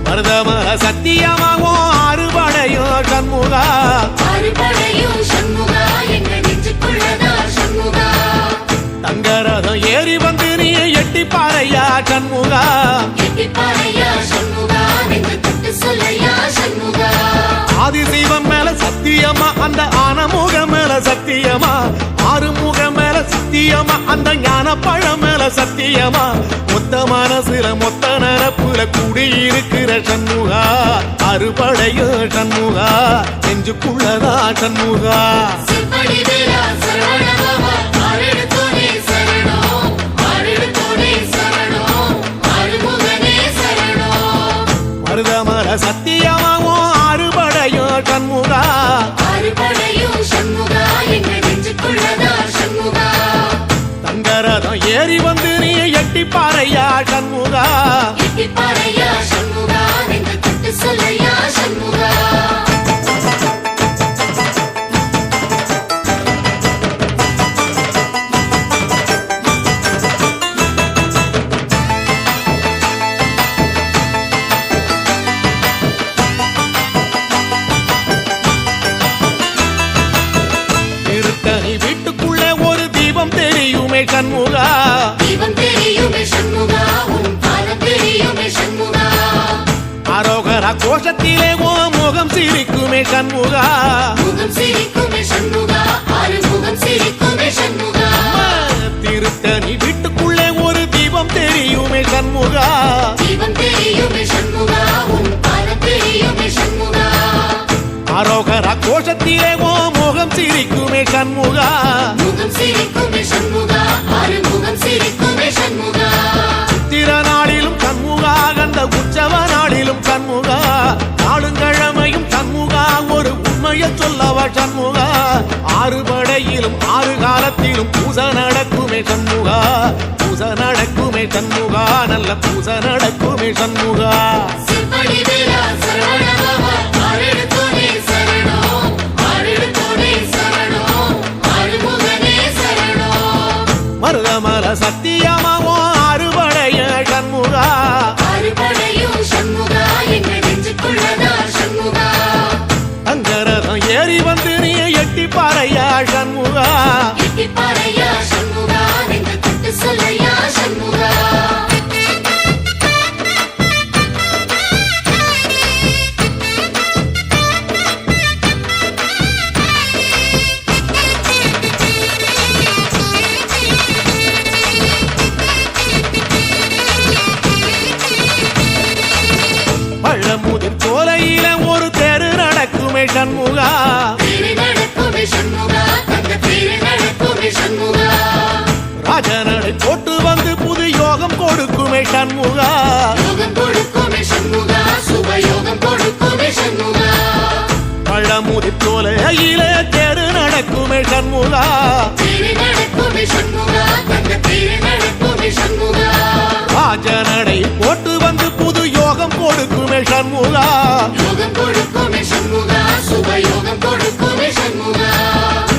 மருதமர சத்தியமாவோ அறுபடையோ சண்முகா தங்கரதம் ஏறி வந்து நீ எட்டி பாறையா சண்முகா ஆதிசைவம் மேல சத்தியமா அந்த ஆனமுகம் மேல சத்தியமா ஆறுமுகம் மேல சத்தியமா அந்த ஞான பழம் மேல சத்தியமா மொத்த மனசுல மொத்த நரப்புல கூடியிருக்கிற சண்முகா அறுபடையோ சண்முகா நெஞ்சுக்குள்ளதா சண்முகா மருதமர சத்தியமாவோ அறுபடையோ சண்முகா தங்கரதம் ஏறி வந்து நீ எட்டி பாறையா சண்முகா திருத்தணி வீட்டுக்குள்ள ஒரு தீபம் தெரியுமே சண்முகா அரோகரா கோஷத்திலே ஓ முகம் சிரிக்குமே சண்முகா திருத்தணி வீட்டுக்குள்ளே ஒரு தீபம் தெரியுமே சண்முகா அரோகரா கோஷத்திலே ஓ முகம் சிரிக்குமே சண்முகா சித்திர நாளிலும் சண்முகா கந்த உற்சவ நாளிலும் சண்முகா நாடுங்கிழமையும் சண்முகா ஒரு உண்மையை சொல்லவா சண்முகா ஆறுபடையிலும் ஆறு காலத்திலும் பூச நடக்குமே சண்முகா பூச நடக்குமே சண்முகா நல்ல பூச நடக்குமே சண்முகா மருதமர சத்தியமாவோ அறுபடைய சண்முகா தங்கரதம் ஏறி வந்து நீ எட்டி பாறையா சண்முகா பழமுதிர் சோலையில ஒரு தெரு நடக்குமே சண்முகா ராஜனடை போட்டு வந்து புது யோகம் கொடுக்குமே சண்முகா பழமுதிர் சோலையில தெரு நடக்குமே சண்முகா ராஜனடை போட்டு வந்து புது யோகம் கொடுக்குமே சண்முகா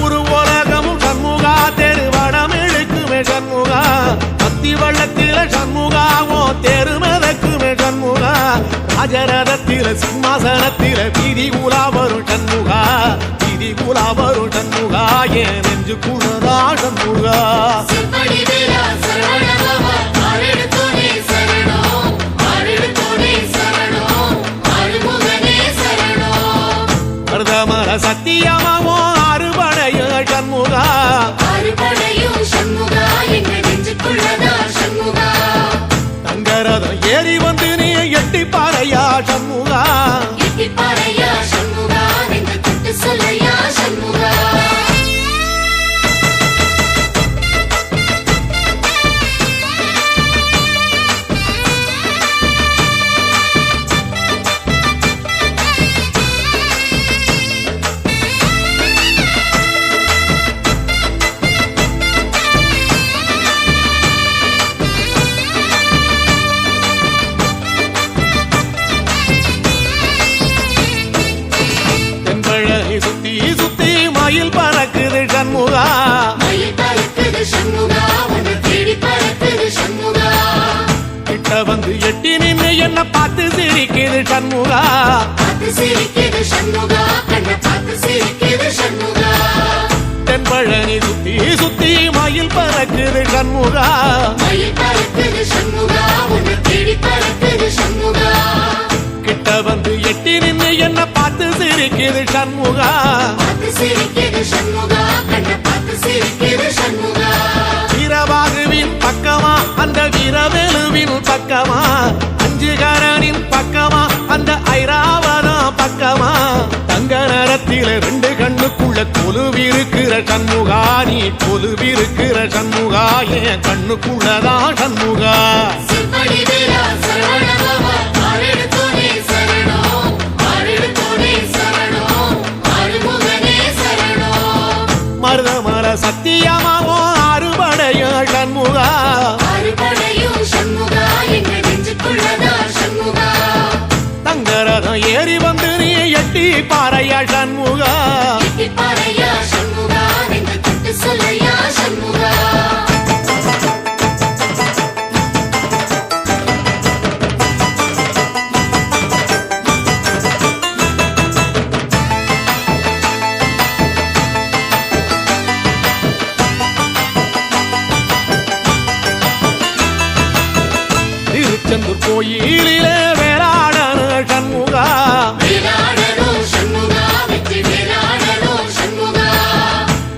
ஒரு உலகமும் சண்முகா தெருவடம் இழுக்குமே சண்முகா பத்தி வள்ளத்தில சண்முகாவோ தெரு மிதக்குமே சண்முகா ராஜரதத்தில சிம்மாசனத்தில வீதி உலா வரும் சண்முகா வீதி உலா வரும் சண்முகா ஏன் நெஞ்சு குளதா சண்முகா மருதமர சத்தியமாவோ அறுபடைய சண்முகா தங்கரதம் ஏறி வந்து நீ எட்டி பாறையா சண்முகா பார்த்து சிரிக்குது சண்முகா தென்பழனி சுத்தி சுத்தி மயில் பறக்குது சண்முகா கிட்ட வந்து எட்டி நின்று என்ன பார்த்து சிரிக்குது சண்முகா வீரபாகுவின் பக்கமா அந்த வீரவேலுவின் பக்கமா அஞ்சுகாரனின் பக்கமா அந்த ஐராவதம் பக்கமா தங்க நேரத்தில ரெண்டு கண்ணுக்குள்ள கொலுவிருக்கிற சண்முகா நீ கொலுவிருக்கிற சண்முகா என் கண்ணுக்குள்ளதான் சண்முகா மருதமர சத்தியமாவோ அறுபடைய சண்முகா தங்கரதம் ஏறி வந்து நீ எட்டி பாறையா சண்முகா திருச்செந்தூர் கோயிலிலே வேளாடன சண்முகா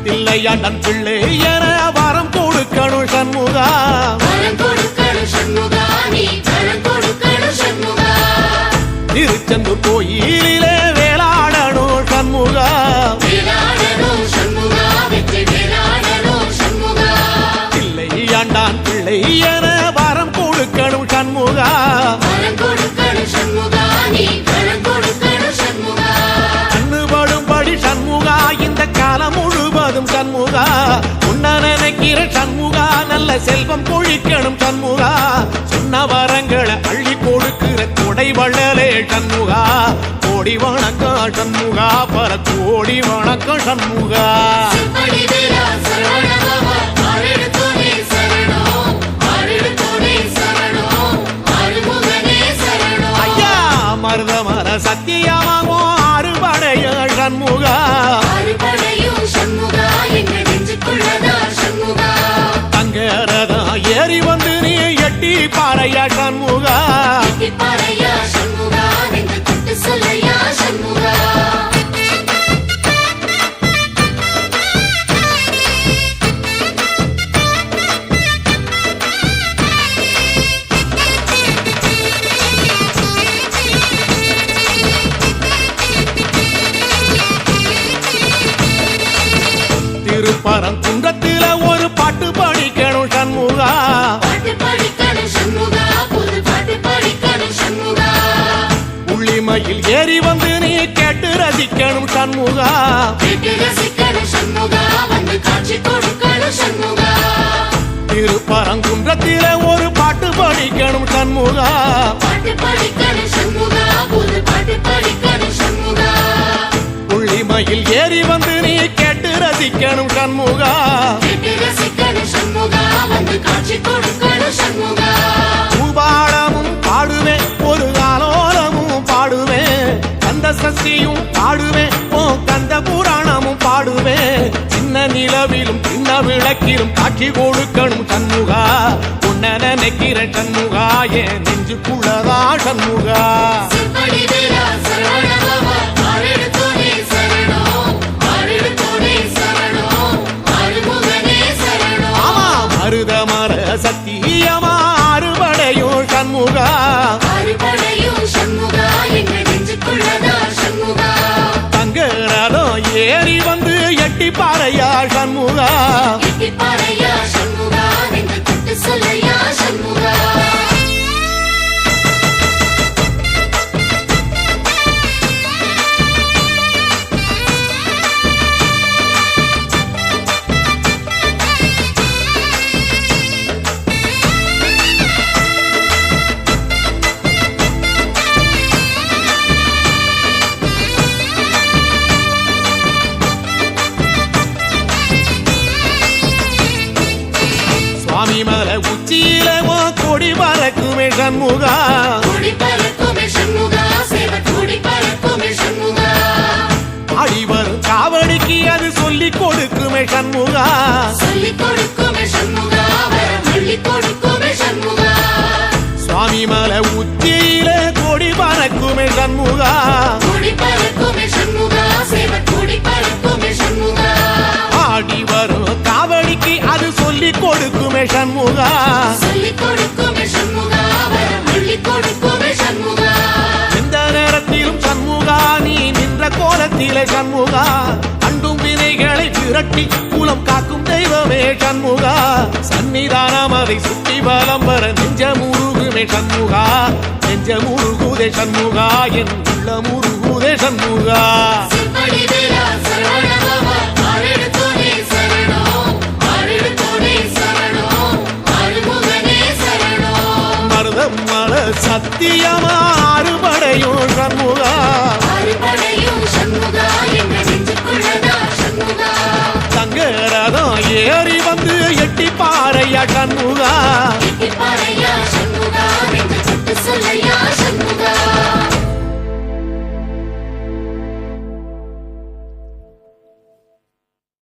தில்லையாண்டன் பிள்ளை என வரம் கொடுக்கணும் சண்முகா திருச்செந்தூர் கோயிலிலே வேளாடணும் சண்முகா தில்லையாண்டான் பிள்ளை என வரம் கொடுக்கணும் சண்முகா கண்ணுபடும்படி சண்முகா இந்த காலம் முழுவதும் சண்முகா உன்ன நினைக்கிற சண்முகா நல்ல செல்வம் பொழிக்கணும் சண்முகா சொன்ன வரங்களை அள்ளி கொடுக்கிற கொடை வள்ளலே சண்முகா கோடி வணக்கம் சண்முகா பல கோடி வணக்கம் சண்முகா மருதமர சத்தியமாவோ அறுபடைய சண்முகா தங்கரதா ஏறி வந்து நீ எட்டி பாறையா சண்முகா திருப்பரங்குன்றத்தில ஒரு பாட்டு படிக்கணும் சண்முகா உள்ளிமையில் ஏறி வந்து நீ கேட்டு ரசிக்கணும் சண்முகா திருப்பரங்குன்றத்தில ஒரு பாட்டு படிக்கணும் சண்முகா உள்ளிமையில் ஏறி வந்து நீ கேட்டு ரசிக்கணும் சண்முகா பூபாடமும் பாடுவேன் ஒரு ஆலோலமும் பாடுவேன் கந்த சஷ்டியும் பாடுவேன் ஓ கந்த புராணமும் பாடுவேன் சின்ன நிலவிலும் சின்ன விளக்கிலும் காட்சி கொடுக்கணும் சண்முகா உன்ன நினைக்கிற சண்முகா என் நெஞ்சுக்குள்ளதா சண்முகா மருதமர சத்தியமா அறுபடையோ சண்முகா தங்கரதம் ஏறி வந்து எட்டி பாறையா சண்முகா சுவாமி மலை உச்சியில கொடி பறக்குமே சண்முகா சண்முகா சொல்லிக் கொடுக்குமே சண்முகா வரம் அள்ளிக் கொடுக்குமே சண்முகா எந்த நேரத்திலும் சண்முகா நீ நின்ற கோலத்திலே சண்முகா அண்டும் வினைகளை விரட்டி குலம் காக்கும் தெய்வமே சண்முகா சன்னிதானம் அதை சுற்றி பலம் வர நெஞ்சமுருகுமே சண்முகா நெஞ்சமுருகுதே சண்முகா என் உள்ளமுருகுதே சண்முகா சிற்படி வேலா சரவணபவா ஆரெடுத்தோனே சரணம் ஆரெடுத்தோனே சரணம் ஆறுமுகனே சரணம் மருதம் மல சத்தியமா அறுபடையும் சண்முகா அறுபடையும் சண்முகா என்ற நெஞ்சுக்குள்ளதா சண்முகா தங்கரதம் ஏறி வந்து எட்டி பாறையா சண்முகா எட்டிப்பாறையா சண்முகா என்று தொட்டு சொல்லையா சண்முகா